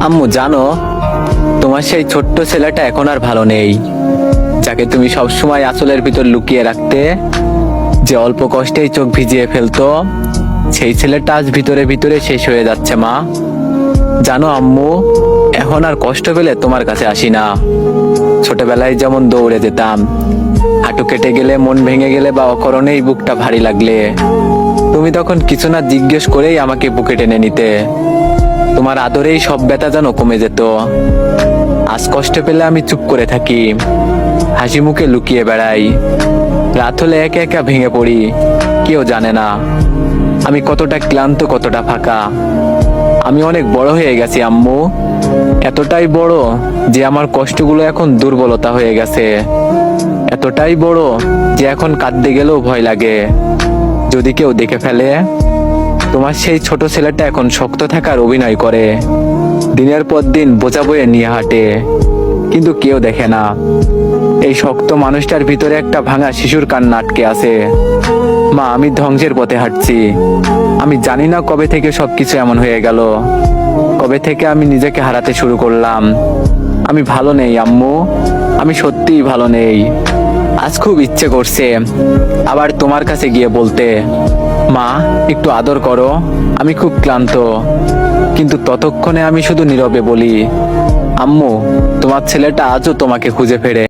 আম্মু জানো, তোমার সেই ছোট্ট ছেলেটা এখন আর ভালো নেই, যাকে তুমি সবসময় আঁচলের ভিতর লুকিয়ে রাখতে, যে অল্প কষ্টেই চোখ ভিজিয়ে ফেলতো, সেই ছেলেটা আজ ভিতরে ভিতরে শেষ হয়ে যাচ্ছে মা। জানো আম্মু, এখন আর কষ্ট পেলে তোমার কাছে আসি না। ছোটবেলায় যেমন দৌড়ে যেতাম, হাঁটু কেটে গেলে, মন ভেঙে গেলে বা অকারণেই বুকটা ভারী লাগলে তুমি তখন কিছু না জিজ্ঞেস করেই আমাকে বুকে টেনে নিতে। তোমার আদরেই সব ব্যথা যেন কমে যেত। আজ কষ্ট পেলে আমি চুপ করে থাকি, হাসি মুখে লুকিয়ে বেড়াই। রাত হলে একা একা ভেঙে পড়ি, কেউ জানে না আমি কতটা ক্লান্ত, কতটা ফাঁকা। আমি অনেক বড় হয়ে গেছি আম্মু, এতটাই বড় যে আমার কষ্টগুলো এখন দুর্বলতা হয়ে গেছে। এতটাই বড় যে এখন কাঁদতে গেলেও ভয় লাগে, যদি কেউ দেখে ফেলে। তোমার সেই ছোট ছেলেটা এখন শক্ত থাকার অভিনয় করে, দিনের পর দিন বোঝা বয়ে নিয়ে হাঁটে, কিন্তু কেউ দেখে না এই শক্ত মানুষটার ভিতরে একটা ভাঙা শিশুর কান্না আটকে আছে। মা, আমি ধ্বংসের পথে হাঁটছি। আমি জানি না কবে থেকে সবকিছু এমন হয়ে গেল, কবে থেকে আমি নিজেকে হারাতে শুরু করলাম। আমি ভালো নেই আম্মু, আমি সত্যিই ভালো নেই। আজ খুব ইচ্ছে করছে আবার তোমার কাছে গিয়ে বলতে, মা একটু আদর করো, আমি খুব ক্লান্ত। কিন্তু ততক্ষণে আমি শুধু নীরবে বলি, আম্মু তোমার ছেলেটা আজও তোমাকে খুঁজে ফেরে।